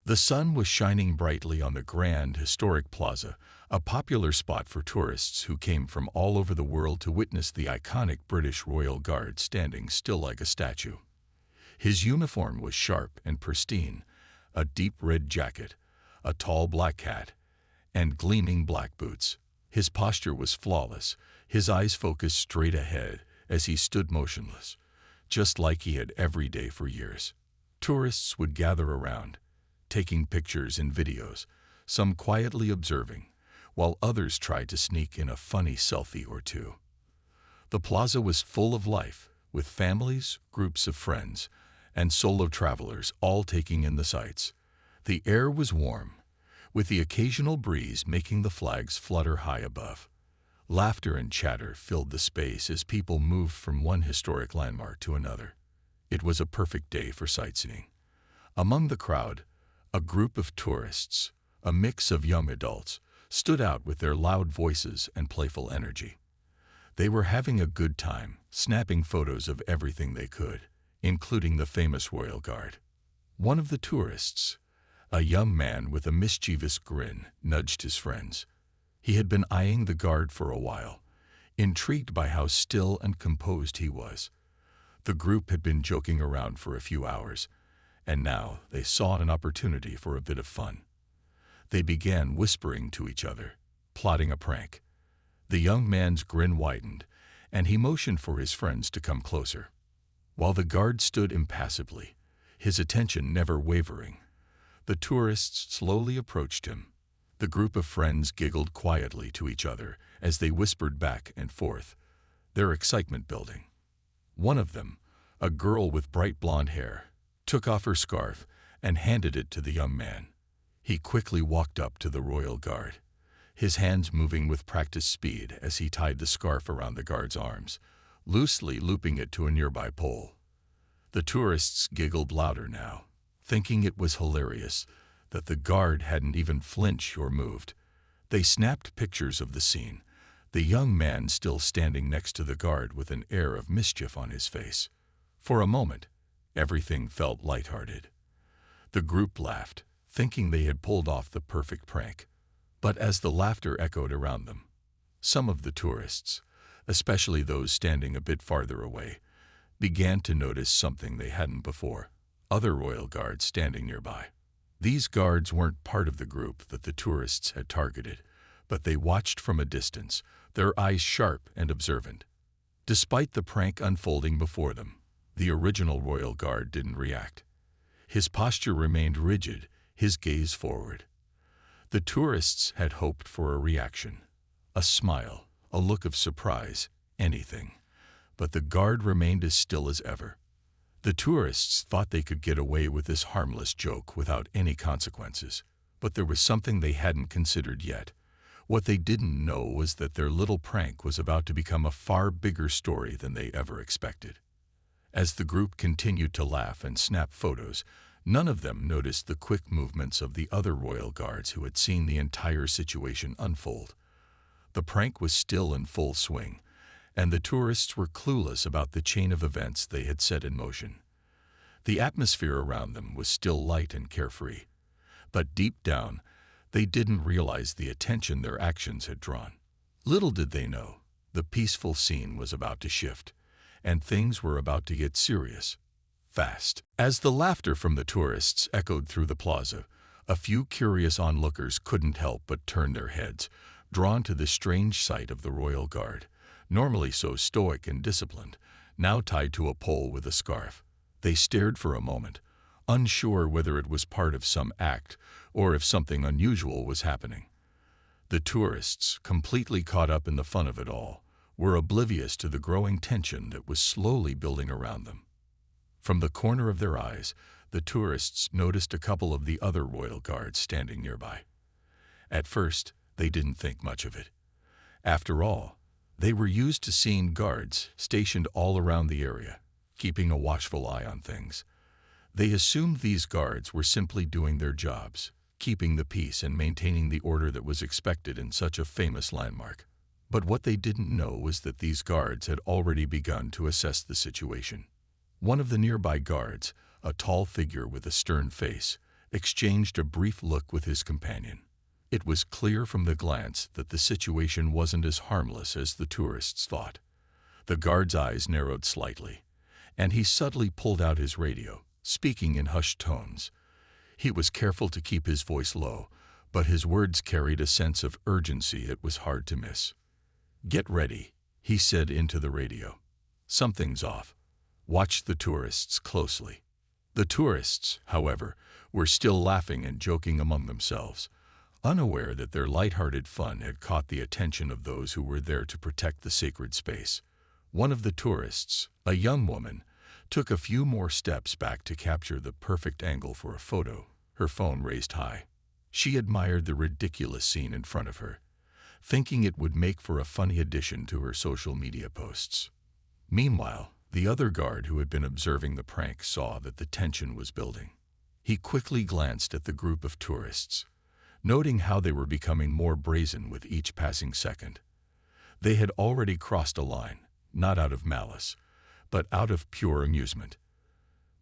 The sun was shining brightly on the grand, historic plaza, a popular spot for tourists who came from all over the world to witness the iconic British Royal Guard standing still like a statue. His uniform was sharp and pristine, a deep red jacket, a tall black hat, and gleaming black boots. His posture was flawless, his eyes focused straight ahead as he stood motionless, just like he had every day for years. Tourists would gather around, taking pictures and videos, some quietly observing, while others tried to sneak in a funny selfie or two. The plaza was full of life, with families, groups of friends, and solo travelers all taking in the sights. The air was warm, with the occasional breeze making the flags flutter high above. Laughter and chatter filled the space as people moved from one historic landmark to another. It was a perfect day for sightseeing. Among the crowd, a group of tourists, a mix of young adults, stood out with their loud voices and playful energy. They were having a good time, snapping photos of everything they could, including the famous Royal Guard. One of the tourists, a young man with a mischievous grin, nudged his friends. He had been eyeing the guard for a while, intrigued by how still and composed he was. The group had been joking around for a few hours, and now they saw an opportunity for a bit of fun. They began whispering to each other, plotting a prank. The young man's grin widened, and he motioned for his friends to come closer. While the guard stood impassively, his attention never wavering, the tourists slowly approached him. The group of friends giggled quietly to each other as they whispered back and forth, their excitement building. One of them, a girl with bright blonde hair, took off her scarf and handed it to the young man. He quickly walked up to the Royal Guard, his hands moving with practiced speed as he tied the scarf around the guard's arms, loosely looping it to a nearby pole. The tourists giggled louder now, thinking it was hilarious that the guard hadn't even flinched or moved. They snapped pictures of the scene, the young man still standing next to the guard with an air of mischief on his face. For a moment, everything felt lighthearted. The group laughed, thinking they had pulled off the perfect prank. But as the laughter echoed around them, some of the tourists, especially those standing a bit farther away, began to notice something they hadn't before: other royal guards standing nearby. These guards weren't part of the group that the tourists had targeted, but they watched from a distance, their eyes sharp and observant. Despite the prank unfolding before them, the original royal guard didn't react. His posture remained rigid, his gaze forward. The tourists had hoped for a reaction, a smile, a look of surprise, anything. But the guard remained as still as ever. The tourists thought they could get away with this harmless joke without any consequences, but there was something they hadn't considered yet. What they didn't know was that their little prank was about to become a far bigger story than they ever expected. As the group continued to laugh and snap photos, none of them noticed the quick movements of the other royal guards who had seen the entire situation unfold. The prank was still in full swing, and the tourists were clueless about the chain of events they had set in motion. The atmosphere around them was still light and carefree, but deep down, they didn't realize the attention their actions had drawn. Little did they know, the peaceful scene was about to shift, and things were about to get serious, fast. As the laughter from the tourists echoed through the plaza, a few curious onlookers couldn't help but turn their heads, drawn to the strange sight of the Royal Guard, normally so stoic and disciplined, now tied to a pole with a scarf. They stared for a moment, unsure whether it was part of some act or if something unusual was happening. The tourists, completely caught up in the fun of it all, were oblivious to the growing tension that was slowly building around them. From the corner of their eyes, the tourists noticed a couple of the other royal guards standing nearby. At first, they didn't think much of it. After all, they were used to seeing guards stationed all around the area, keeping a watchful eye on things. They assumed these guards were simply doing their jobs, keeping the peace and maintaining the order that was expected in such a famous landmark. But what they didn't know was that these guards had already begun to assess the situation. One of the nearby guards, a tall figure with a stern face, exchanged a brief look with his companion. It was clear from the glance that the situation wasn't as harmless as the tourists thought. The guard's eyes narrowed slightly, and he subtly pulled out his radio, speaking in hushed tones. He was careful to keep his voice low, but his words carried a sense of urgency it was hard to miss. "Get ready," he said into the radio. "Something's off. Watch the tourists closely." The tourists, however, were still laughing and joking among themselves, unaware that their light-hearted fun had caught the attention of those who were there to protect the sacred space. One of the tourists, a young woman, took a few more steps back to capture the perfect angle for a photo, her phone raised high. She admired the ridiculous scene in front of her, thinking it would make for a funny addition to her social media posts. Meanwhile, the other guard who had been observing the prank saw that the tension was building. He quickly glanced at the group of tourists, noting how they were becoming more brazen with each passing second. They had already crossed a line, not out of malice, but out of pure amusement.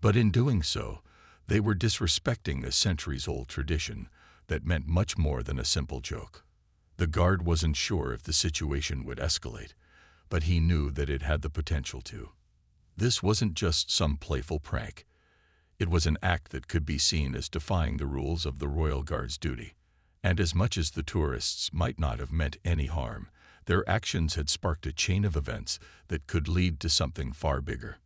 But in doing so, they were disrespecting a centuries-old tradition that meant much more than a simple joke. The guard wasn't sure if the situation would escalate, but he knew that it had the potential to. This wasn't just some playful prank. It was an act that could be seen as defying the rules of the Royal Guard's duty. And as much as the tourists might not have meant any harm, their actions had sparked a chain of events that could lead to something far bigger.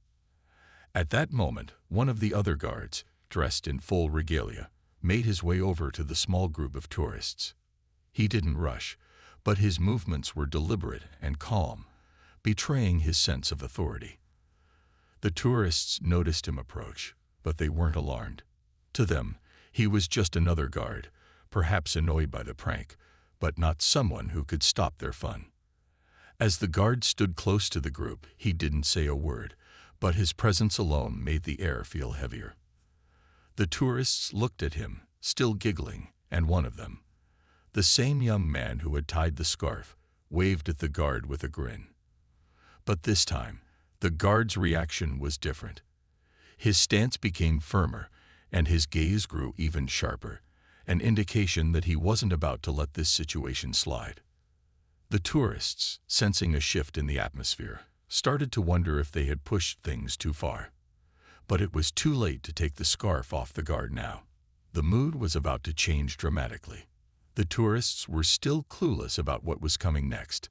At that moment, one of the other guards, dressed in full regalia, made his way over to the small group of tourists. He didn't rush, but his movements were deliberate and calm, betraying his sense of authority. The tourists noticed him approach, but they weren't alarmed. To them, he was just another guard, perhaps annoyed by the prank, but not someone who could stop their fun. As the guard stood close to the group, he didn't say a word, but his presence alone made the air feel heavier. The tourists looked at him, still giggling, and one of them, the same young man who had tied the scarf, waved at the guard with a grin. But this time, the guard's reaction was different. His stance became firmer, and his gaze grew even sharper, an indication that he wasn't about to let this situation slide. The tourists, sensing a shift in the atmosphere, started to wonder if they had pushed things too far. But it was too late to take the scarf off the guard now. The mood was about to change dramatically. The tourists were still clueless about what was coming next,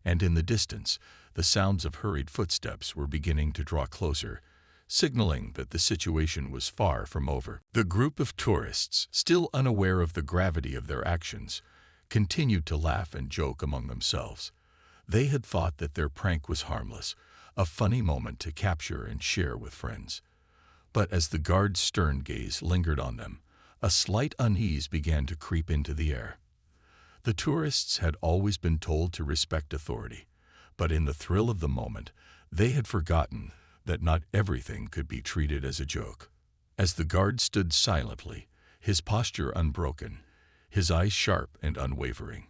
and in the distance, the sounds of hurried footsteps were beginning to draw closer, signaling that the situation was far from over. The group of tourists, still unaware of the gravity of their actions, continued to laugh and joke among themselves. They had thought that their prank was harmless, a funny moment to capture and share with friends. But as the guard's stern gaze lingered on them, a slight unease began to creep into the air. The tourists had always been told to respect authority, but in the thrill of the moment, they had forgotten that not everything could be treated as a joke. As the guard stood silently, his posture unbroken, his eyes sharp and unwavering,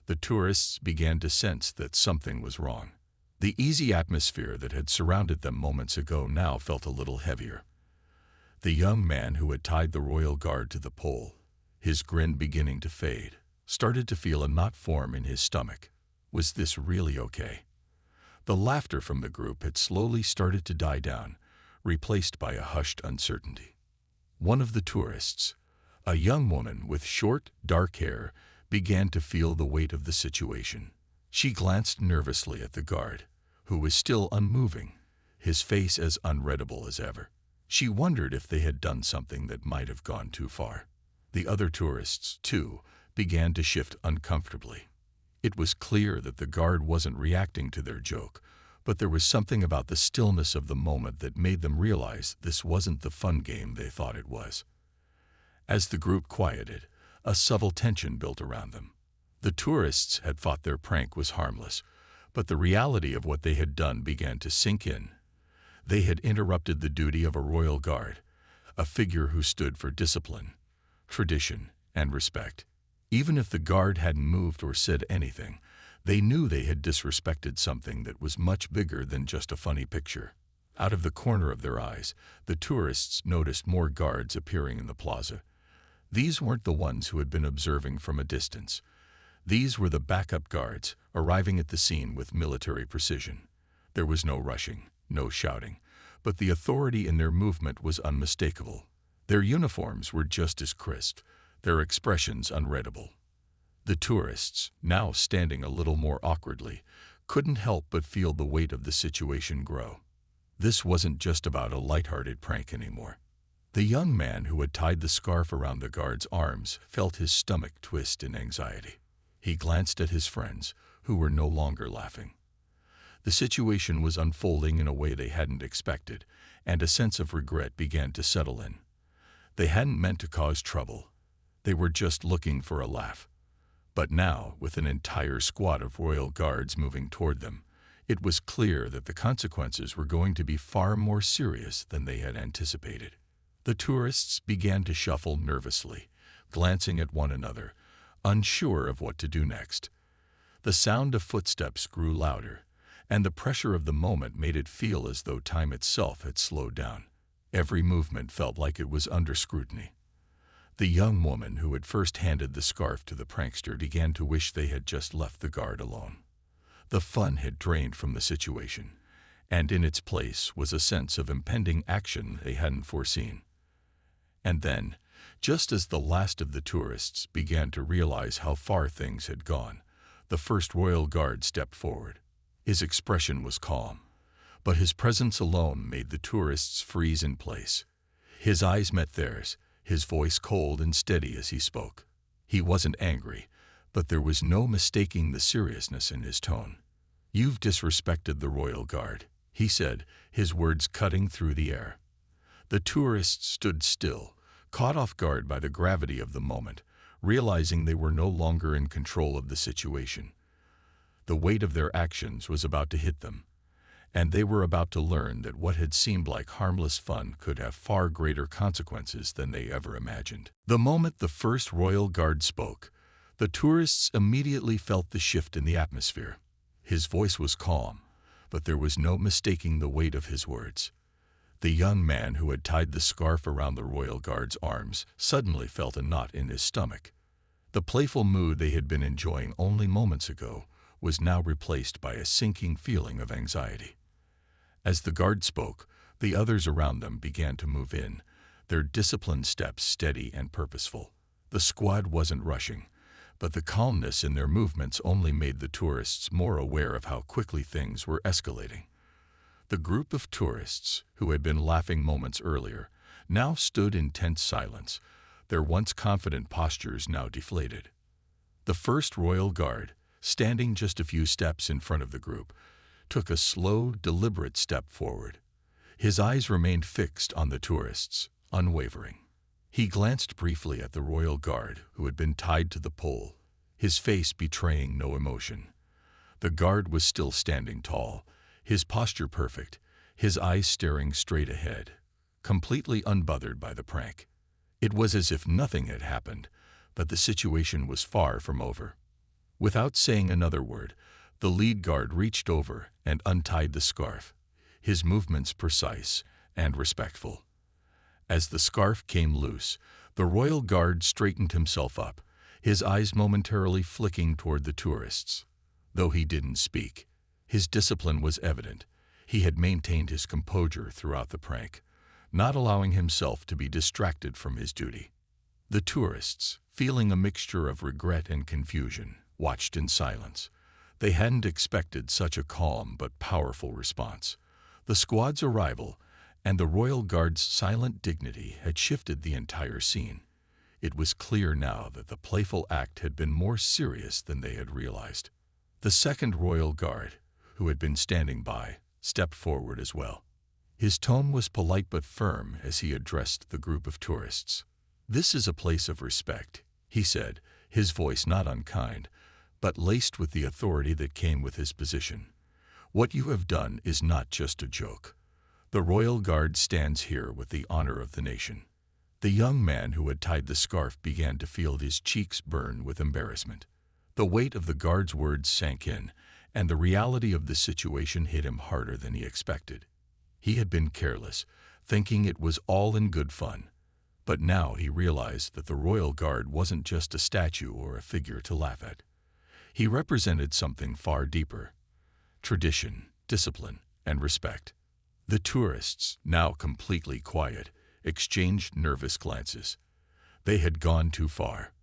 the tourists began to sense that something was wrong. The easy atmosphere that had surrounded them moments ago now felt a little heavier. The young man who had tied the royal guard to the pole, his grin beginning to fade, started to feel a knot form in his stomach. Was this really okay? The laughter from the group had slowly started to die down, replaced by a hushed uncertainty. One of the tourists, a young woman with short, dark hair, began to feel the weight of the situation. She glanced nervously at the guard, who was still unmoving, his face as unreadable as ever. She wondered if they had done something that might have gone too far. The other tourists, too, began to shift uncomfortably. It was clear that the guard wasn't reacting to their joke, but there was something about the stillness of the moment that made them realize this wasn't the fun game they thought it was. As the group quieted, a subtle tension built around them. The tourists had thought their prank was harmless, but the reality of what they had done began to sink in. They had interrupted the duty of a royal guard, a figure who stood for discipline, tradition, and respect. Even if the guard hadn't moved or said anything, they knew they had disrespected something that was much bigger than just a funny picture. Out of the corner of their eyes, the tourists noticed more guards appearing in the plaza, These weren't the ones who had been observing from a distance. These were the backup guards, arriving at the scene with military precision. There was no rushing, no shouting, but the authority in their movement was unmistakable. Their uniforms were just as crisp, their expressions unreadable. The tourists, now standing a little more awkwardly, couldn't help but feel the weight of the situation grow. This wasn't just about a lighthearted prank anymore. The young man who had tied the scarf around the guard's arms felt his stomach twist in anxiety. He glanced at his friends, who were no longer laughing. The situation was unfolding in a way they hadn't expected, and a sense of regret began to settle in. They hadn't meant to cause trouble. They were just looking for a laugh. But now, with an entire squad of royal guards moving toward them, it was clear that the consequences were going to be far more serious than they had anticipated. The tourists began to shuffle nervously, glancing at one another, unsure of what to do next. The sound of footsteps grew louder, and the pressure of the moment made it feel as though time itself had slowed down. Every movement felt like it was under scrutiny. The young woman who had first handed the scarf to the prankster began to wish they had just left the guard alone. The fun had drained from the situation, and in its place was a sense of impending action they hadn't foreseen. And then, just as the last of the tourists began to realize how far things had gone, the first royal guard stepped forward. His expression was calm, but his presence alone made the tourists freeze in place. His eyes met theirs, his voice cold and steady as he spoke. He wasn't angry, but there was no mistaking the seriousness in his tone. "You've disrespected the royal guard," he said, his words cutting through the air. The tourists stood still, caught off guard by the gravity of the moment, realizing they were no longer in control of the situation. The weight of their actions was about to hit them, and they were about to learn that what had seemed like harmless fun could have far greater consequences than they ever imagined. The moment the first royal guard spoke, the tourists immediately felt the shift in the atmosphere. His voice was calm, but there was no mistaking the weight of his words. The young man who had tied the scarf around the royal guard's arms suddenly felt a knot in his stomach. The playful mood they had been enjoying only moments ago was now replaced by a sinking feeling of anxiety. As the guard spoke, the others around them began to move in, their disciplined steps steady and purposeful. The squad wasn't rushing, but the calmness in their movements only made the tourists more aware of how quickly things were escalating. The group of tourists, who had been laughing moments earlier, now stood in tense silence, their once confident postures now deflated. The first royal guard, standing just a few steps in front of the group, took a slow, deliberate step forward. His eyes remained fixed on the tourists, unwavering. He glanced briefly at the royal guard who had been tied to the pole, his face betraying no emotion. The guard was still standing tall, his posture perfect, his eyes staring straight ahead, completely unbothered by the prank. It was as if nothing had happened, but the situation was far from over. Without saying another word, the lead guard reached over and untied the scarf, his movements precise and respectful. As the scarf came loose, the royal guard straightened himself up, his eyes momentarily flicking toward the tourists. Though he didn't speak, his discipline was evident. He had maintained his composure throughout the prank, not allowing himself to be distracted from his duty. The tourists, feeling a mixture of regret and confusion, watched in silence. They hadn't expected such a calm but powerful response. The squad's arrival and the royal guard's silent dignity had shifted the entire scene. It was clear now that the playful act had been more serious than they had realized. The second royal guard, who had been standing by, stepped forward as well. His tone was polite but firm as he addressed the group of tourists. "This is a place of respect," he said, his voice not unkind, but laced with the authority that came with his position. "What you have done is not just a joke. The royal guard stands here with the honor of the nation." The young man who had tied the scarf began to feel his cheeks burn with embarrassment. The weight of the guard's words sank in, and the reality of the situation hit him harder than he expected. He had been careless, thinking it was all in good fun. But now he realized that the royal guard wasn't just a statue or a figure to laugh at. He represented something far deeper: tradition, discipline, and respect. The tourists, now completely quiet, exchanged nervous glances. They had gone too far.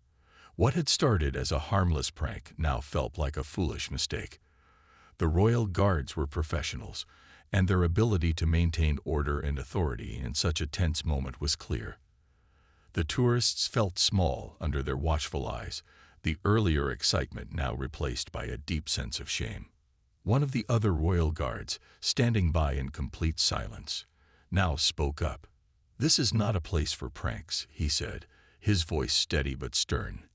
What had started as a harmless prank now felt like a foolish mistake. The royal guards were professionals, and their ability to maintain order and authority in such a tense moment was clear. The tourists felt small under their watchful eyes, the earlier excitement now replaced by a deep sense of shame. One of the other royal guards, standing by in complete silence, now spoke up. "This is not a place for pranks," he said, his voice steady but stern.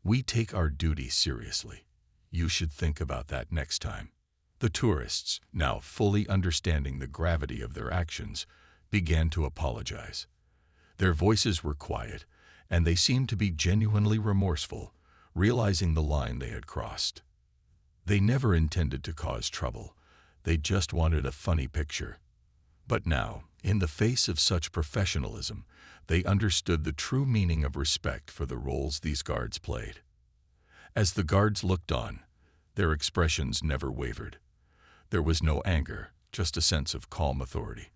"We take our duty seriously. You should think about that next time." The tourists, now fully understanding the gravity of their actions, began to apologize. Their voices were quiet, and they seemed to be genuinely remorseful, realizing the line they had crossed. They never intended to cause trouble. They just wanted a funny picture. But now, in the face of such professionalism, they understood the true meaning of respect for the roles these guards played. As the guards looked on, their expressions never wavered. There was no anger, just a sense of calm authority.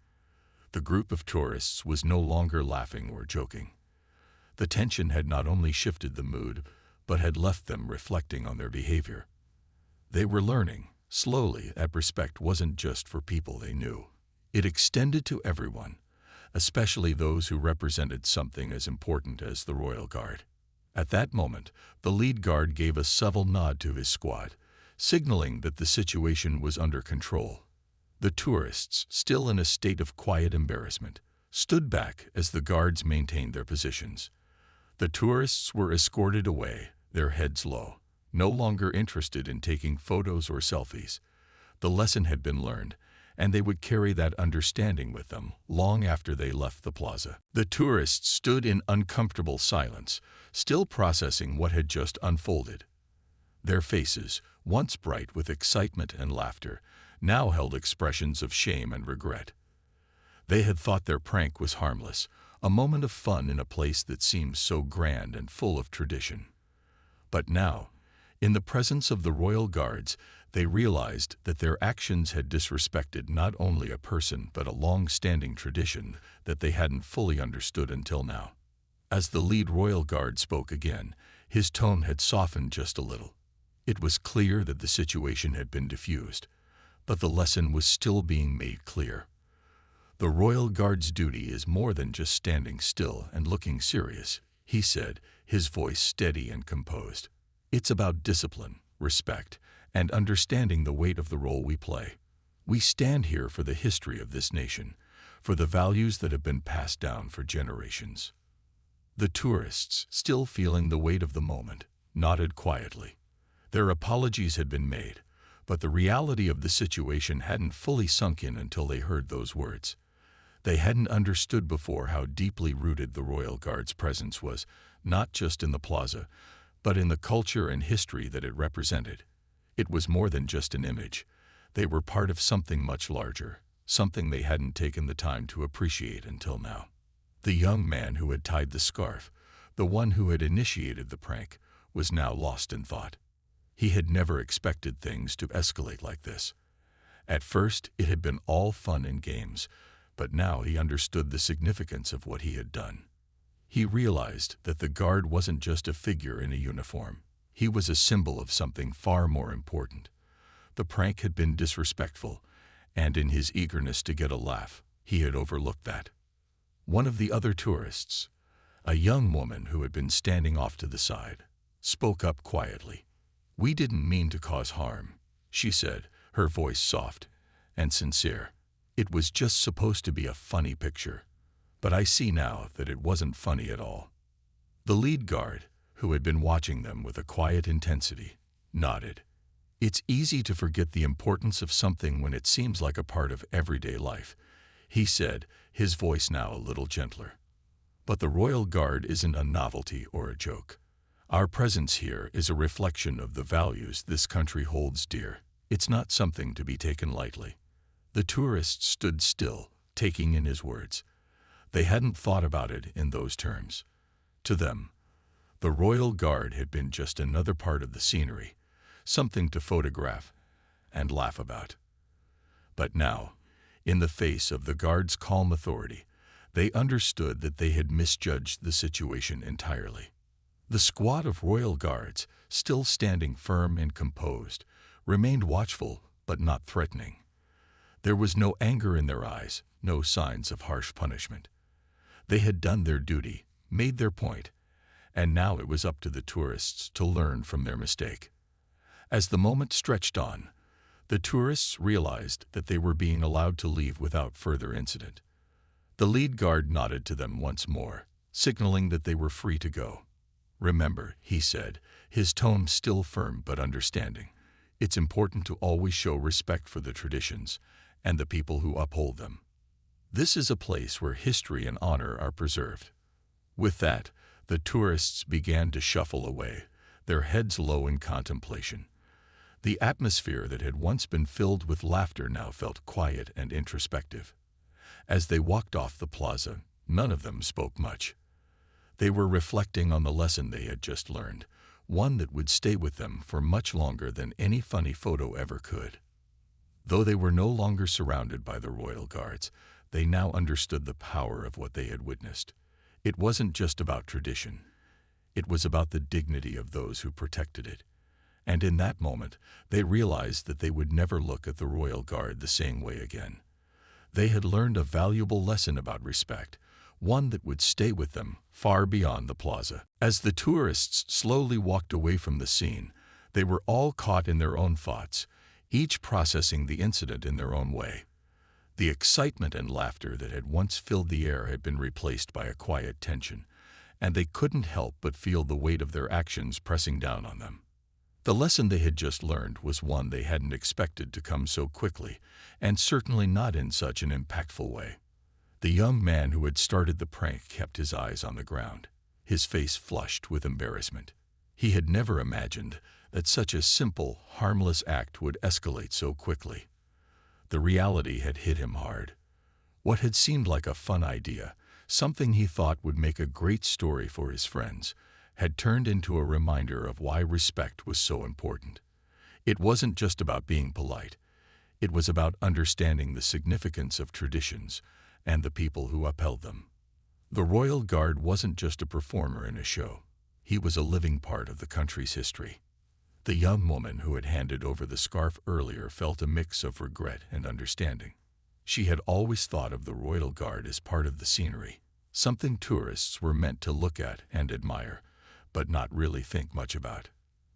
The group of tourists was no longer laughing or joking. The tension had not only shifted the mood, but had left them reflecting on their behavior. They were learning, slowly, that respect wasn't just for people they knew. It extended to everyone, especially those who represented something as important as the royal guard. At that moment, the lead guard gave a subtle nod to his squad, signaling that the situation was under control. The tourists, still in a state of quiet embarrassment, stood back as the guards maintained their positions. The tourists were escorted away, their heads low, no longer interested in taking photos or selfies. The lesson had been learned, and they would carry that understanding with them long after they left the plaza. The tourists stood in uncomfortable silence, still processing what had just unfolded. Their faces, once bright with excitement and laughter, now held expressions of shame and regret. They had thought their prank was harmless, a moment of fun in a place that seemed so grand and full of tradition. But now, in the presence of the royal guards, they realized that their actions had disrespected not only a person but a long-standing tradition that they hadn't fully understood until now. As the lead royal guard spoke again, his tone had softened just a little. It was clear that the situation had been diffused, but the lesson was still being made clear. "The royal guard's duty is more than just standing still and looking serious," he said, his voice steady and composed. "It's about discipline, respect, and understanding the weight of the role we play. We stand here for the history of this nation, for the values that have been passed down for generations." The tourists, still feeling the weight of the moment, nodded quietly. Their apologies had been made, but the reality of the situation hadn't fully sunk in until they heard those words. They hadn't understood before how deeply rooted the royal guard's presence was, not just in the plaza, but in the culture and history that it represented. It was more than just an image. They were part of something much larger, something they hadn't taken the time to appreciate until now. The young man who had tied the scarf, the one who had initiated the prank, was now lost in thought. He had never expected things to escalate like this. At first, it had been all fun and games, but now he understood the significance of what he had done. He realized that the guard wasn't just a figure in a uniform. He was a symbol of something far more important. The prank had been disrespectful, and in his eagerness to get a laugh, he had overlooked that. One of the other tourists, a young woman who had been standing off to the side, spoke up quietly. "We didn't mean to cause harm," she said, her voice soft and sincere. "It was just supposed to be a funny picture. But I see now that it wasn't funny at all." The lead guard, who had been watching them with a quiet intensity, nodded. "It's easy to forget the importance of something when it seems like a part of everyday life," he said, his voice now a little gentler. "But the royal guard isn't a novelty or a joke. Our presence here is a reflection of the values this country holds dear. It's not something to be taken lightly." The tourists stood still, taking in his words. They hadn't thought about it in those terms. To them, the Royal Guard had been just another part of the scenery, something to photograph and laugh about. But now, in the face of the Guard's calm authority, they understood that they had misjudged the situation entirely. The squad of Royal Guards, still standing firm and composed, remained watchful but not threatening. There was no anger in their eyes, no signs of harsh punishment. They had done their duty, made their point, and now it was up to the tourists to learn from their mistake. As the moment stretched on, the tourists realized that they were being allowed to leave without further incident. The lead guard nodded to them once more, signaling that they were free to go. "Remember," he said, his tone still firm but understanding, "it's important to always show respect for the traditions and the people who uphold them. This is a place where history and honor are preserved." With that, the tourists began to shuffle away, their heads low in contemplation. The atmosphere that had once been filled with laughter now felt quiet and introspective. As they walked off the plaza, none of them spoke much. They were reflecting on the lesson they had just learned, one that would stay with them for much longer than any funny photo ever could. Though they were no longer surrounded by the Royal Guards, they now understood the power of what they had witnessed. It wasn't just about tradition. It was about the dignity of those who protected it. And in that moment, they realized that they would never look at the Royal Guard the same way again. They had learned a valuable lesson about respect, one that would stay with them far beyond the plaza. As the tourists slowly walked away from the scene, they were all caught in their own thoughts, each processing the incident in their own way. The excitement and laughter that had once filled the air had been replaced by a quiet tension, and they couldn't help but feel the weight of their actions pressing down on them. The lesson they had just learned was one they hadn't expected to come so quickly, and certainly not in such an impactful way. The young man who had started the prank kept his eyes on the ground, his face flushed with embarrassment. He had never imagined that such a simple, harmless act would escalate so quickly. The reality had hit him hard. What had seemed like a fun idea, something he thought would make a great story for his friends, had turned into a reminder of why respect was so important. It wasn't just about being polite. It was about understanding the significance of traditions and the people who upheld them. The Royal Guard wasn't just a performer in a show. He was a living part of the country's history. The young woman who had handed over the scarf earlier felt a mix of regret and understanding. She had always thought of the Royal Guard as part of the scenery, something tourists were meant to look at and admire, but not really think much about.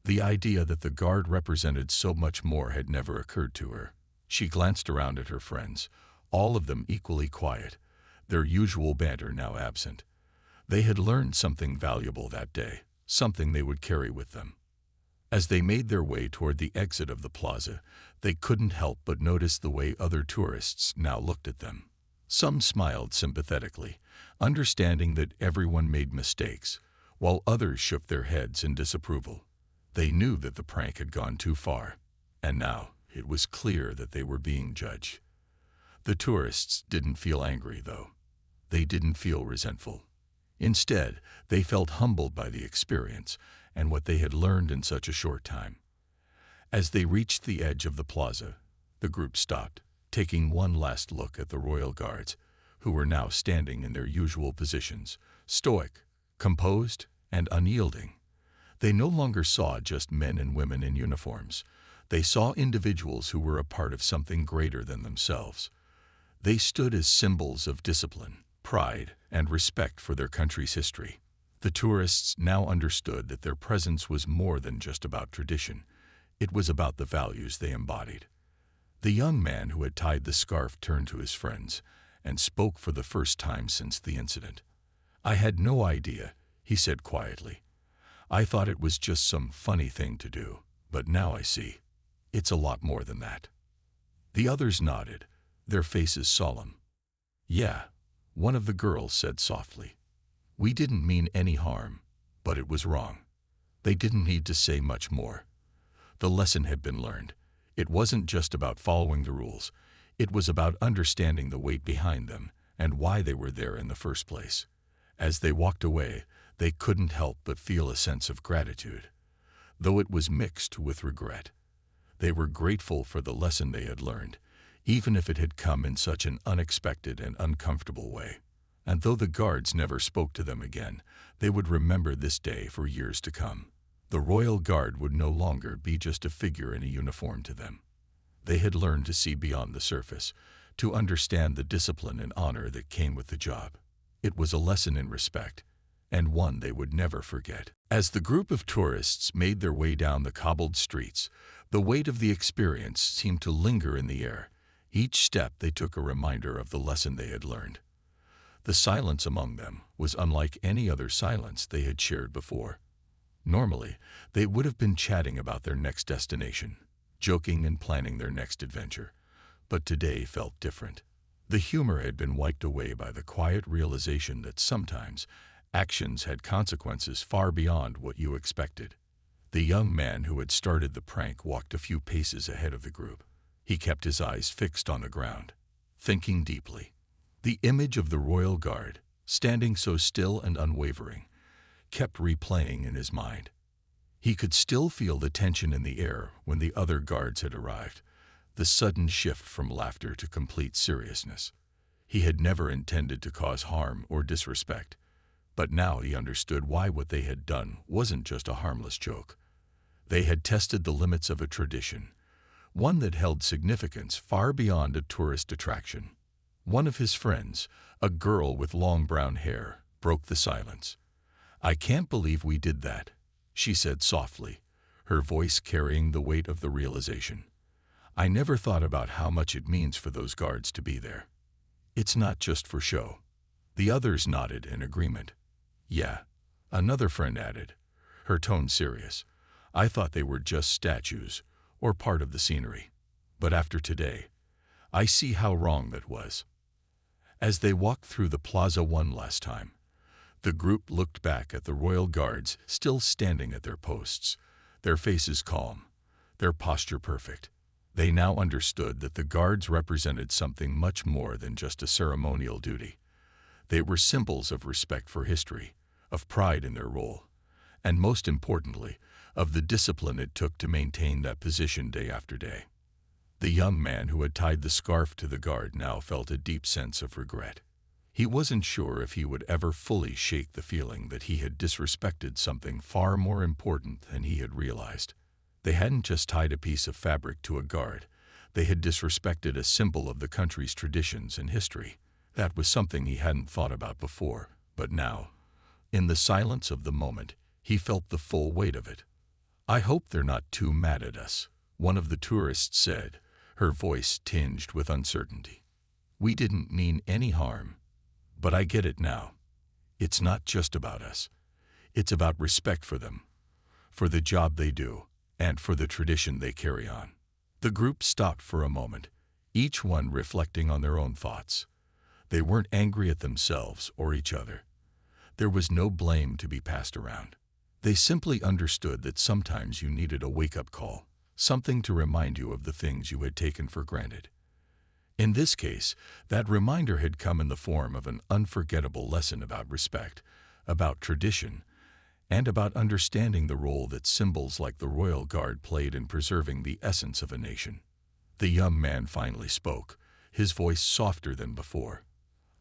The idea that the Guard represented so much more had never occurred to her. She glanced around at her friends, all of them equally quiet, their usual banter now absent. They had learned something valuable that day, something they would carry with them. As they made their way toward the exit of the plaza, they couldn't help but notice the way other tourists now looked at them. Some smiled sympathetically, understanding that everyone made mistakes, while others shook their heads in disapproval. They knew that the prank had gone too far, and now it was clear that they were being judged. The tourists didn't feel angry, though. They didn't feel resentful. Instead, they felt humbled by the experience and what they had learned in such a short time. As they reached the edge of the plaza, the group stopped, taking one last look at the Royal Guards, who were now standing in their usual positions, stoic, composed, and unyielding. They no longer saw just men and women in uniforms. They saw individuals who were a part of something greater than themselves. They stood as symbols of discipline, pride, and respect for their country's history. The tourists now understood that their presence was more than just about tradition. It was about the values they embodied. The young man who had tied the scarf turned to his friends and spoke for the first time since the incident. "I had no idea," he said quietly. "I thought it was just some funny thing to do, but now I see. It's a lot more than that." The others nodded, their faces solemn. "Yeah," one of the girls said softly. "We didn't mean any harm, but it was wrong." They didn't need to say much more. The lesson had been learned. It wasn't just about following the rules. It was about understanding the weight behind them and why they were there in the first place. As they walked away, they couldn't help but feel a sense of gratitude, though it was mixed with regret. They were grateful for the lesson they had learned, even if it had come in such an unexpected and uncomfortable way. And though the guards never spoke to them again, they would remember this day for years to come. The Royal Guard would no longer be just a figure in a uniform to them. They had learned to see beyond the surface, to understand the discipline and honor that came with the job. It was a lesson in respect, and one they would never forget. As the group of tourists made their way down the cobbled streets, the weight of the experience seemed to linger in the air. Each step they took a reminder of the lesson they had learned. The silence among them was unlike any other silence they had shared before. Normally, they would have been chatting about their next destination, joking and planning their next adventure, but today felt different. The humor had been wiped away by the quiet realization that sometimes actions had consequences far beyond what you expected. The young man who had started the prank walked a few paces ahead of the group. He kept his eyes fixed on the ground, thinking deeply. The image of the Royal Guard, standing so still and unwavering, kept replaying in his mind. He could still feel the tension in the air when the other guards had arrived, the sudden shift from laughter to complete seriousness. He had never intended to cause harm or disrespect, but now he understood why what they had done wasn't just a harmless joke. They had tested the limits of a tradition, one that held significance far beyond a tourist attraction. One of his friends, a girl with long brown hair, broke the silence. "I can't believe we did that," she said softly, her voice carrying the weight of the realization. "I never thought about how much it means for those guards to be there. It's not just for show." The others nodded in agreement. "Yeah," another friend added, her tone serious. "I thought they were just statues or part of the scenery. But after today, I see how wrong that was." As they walked through the plaza one last time, the group looked back at the Royal Guards still standing at their posts, their faces calm, their posture perfect. They now understood that the guards represented something much more than just a ceremonial duty. They were symbols of respect for history, of pride in their role, and most importantly, of the discipline it took to maintain that position day after day. The young man who had tied the scarf to the guard now felt a deep sense of regret. He wasn't sure if he would ever fully shake the feeling that he had disrespected something far more important than he had realized. They hadn't just tied a piece of fabric to a guard. They had disrespected a symbol of the country's traditions and history. That was something he hadn't thought about before, but now, in the silence of the moment, he felt the full weight of it. "I hope they're not too mad at us," one of the tourists said, her voice tinged with uncertainty. "We didn't mean any harm. But I get it now. It's not just about us. It's about respect for them, for the job they do, and for the tradition they carry on." The group stopped for a moment, each one reflecting on their own thoughts. They weren't angry at themselves or each other. There was no blame to be passed around. They simply understood that sometimes you needed a wake-up call, something to remind you of the things you had taken for granted. In this case, that reminder had come in the form of an unforgettable lesson about respect, about tradition, and about understanding the role that symbols like the Royal Guard played in preserving the essence of a nation. The young man finally spoke, his voice softer than before.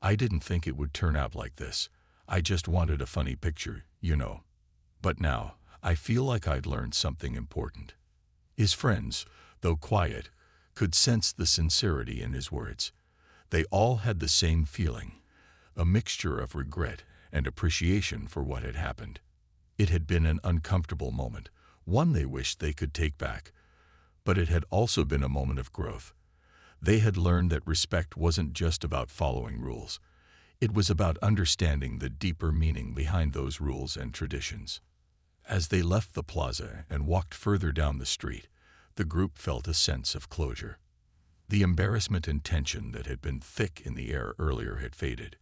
"I didn't think it would turn out like this. I just wanted a funny picture, you know. But now, I feel like I'd learned something important." His friends, though quiet, could sense the sincerity in his words. They all had the same feeling, a mixture of regret and appreciation for what had happened. It had been an uncomfortable moment, one they wished they could take back, but it had also been a moment of growth. They had learned that respect wasn't just about following rules. It was about understanding the deeper meaning behind those rules and traditions. As they left the plaza and walked further down the street, the group felt a sense of closure. The embarrassment and tension that had been thick in the air earlier had faded.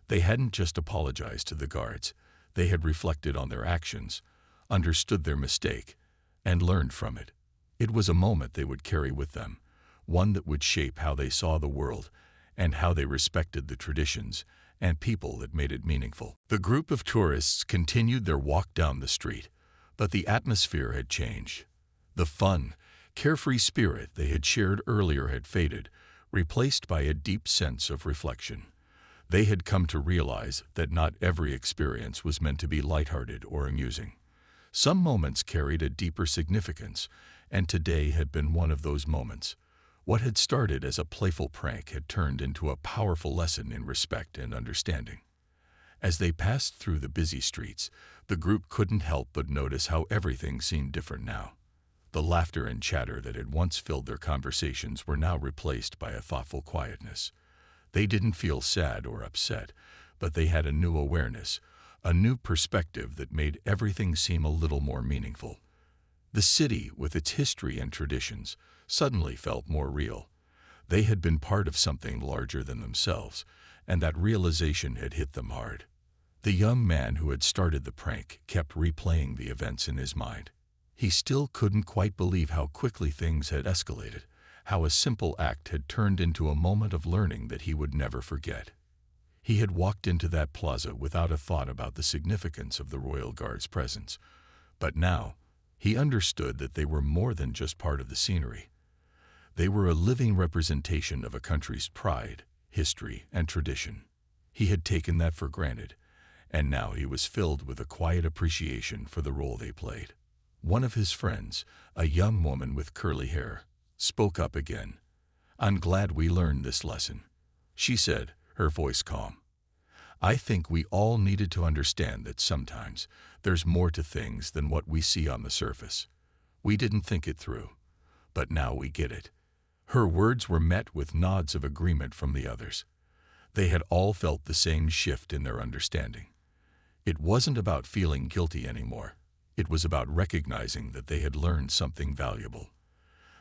They hadn't just apologized to the guards. They had reflected on their actions, understood their mistake, and learned from it. It was a moment they would carry with them, one that would shape how they saw the world and how they respected the traditions and people that made it meaningful. The group of tourists continued their walk down the street, but the atmosphere had changed. The fun, carefree spirit they had shared earlier had faded, replaced by a deep sense of reflection. They had come to realize that not every experience was meant to be lighthearted or amusing. Some moments carried a deeper significance, and today had been one of those moments. What had started as a playful prank had turned into a powerful lesson in respect and understanding. As they passed through the busy streets, the group couldn't help but notice how everything seemed different now. The laughter and chatter that had once filled their conversations were now replaced by a thoughtful quietness. They didn't feel sad or upset, but they had a new awareness, a new perspective that made everything seem a little more meaningful. The city, with its history and traditions, suddenly felt more real. They had been part of something larger than themselves, and that realization had hit them hard. The young man who had started the prank kept replaying the events in his mind. He still couldn't quite believe how quickly things had escalated, how a simple act had turned into a moment of learning that he would never forget. He had walked into that plaza without a thought about the significance of the Royal Guard's presence, but now he understood that they were more than just part of the scenery. They were a living representation of a country's pride, history, and tradition. He had taken that for granted, and now he was filled with a quiet appreciation for the role they played. One of his friends, a young woman with curly hair, spoke up again. "I'm glad we learned this lesson," she said, her voice calm. "I think we all needed to understand that sometimes there's more to things than what we see on the surface. We didn't think it through, but now we get it." Her words were met with nods of agreement from the others. They had all felt the same shift in their understanding. It wasn't about feeling guilty anymore. It was about recognizing that they had learned something valuable.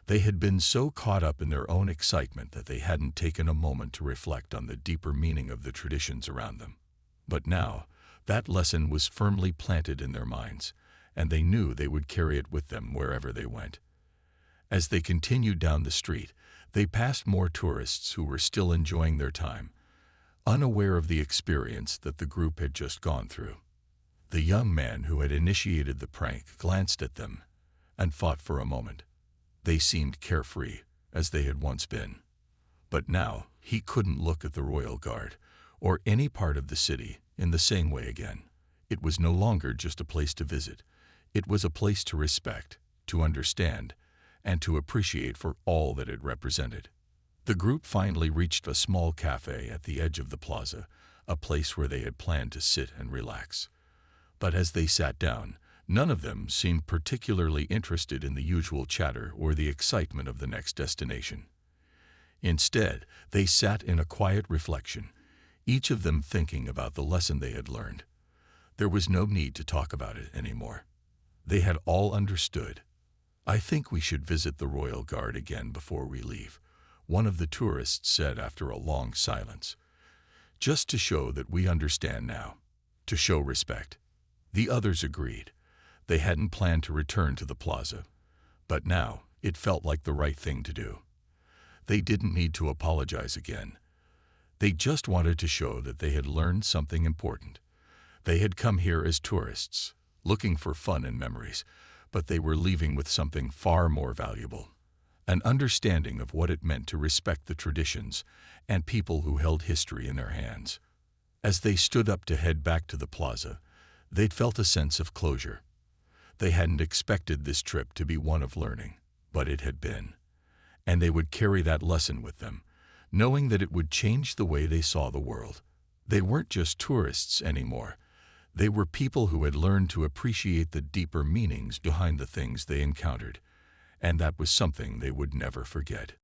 They had been so caught up in their own excitement that they hadn't taken a moment to reflect on the deeper meaning of the traditions around them. But now, that lesson was firmly planted in their minds, and they knew they would carry it with them wherever they went. As they continued down the street, they passed more tourists who were still enjoying their time, unaware of the experience that the group had just gone through. The young man who had initiated the prank glanced at them and thought for a moment. They seemed carefree, as they had once been. But now he couldn't look at the Royal Guard or any part of the city in the same way again. It was no longer just a place to visit. It was a place to respect, to understand, and to appreciate for all that it represented. The group finally reached a small cafe at the edge of the plaza, a place where they had planned to sit and relax. But as they sat down, none of them seemed particularly interested in the usual chatter or the excitement of the next destination. Instead, they sat in a quiet reflection, each of them thinking about the lesson they had learned. There was no need to talk about it anymore. They had all understood. "I think we should visit the Royal Guard again before we leave," one of the tourists said after a long silence. "Just to show that we understand now, to show respect." The others agreed. They hadn't planned to return to the plaza, but now it felt like the right thing to do. They didn't need to apologize again. They just wanted to show that they had learned something important. They had come here as tourists, looking for fun and memories, but they were leaving with something far more valuable, an understanding of what it meant to respect the traditions and people who held history in their hands. As they stood up to head back to the plaza, they'd felt a sense of closure. They hadn't expected this trip to be one of learning, but it had been. And they would carry that lesson with them, knowing that it would change the way they saw the world. They weren't just tourists anymore. They were people who had learned to appreciate the deeper meanings behind the things they encountered, and that was something they would never forget.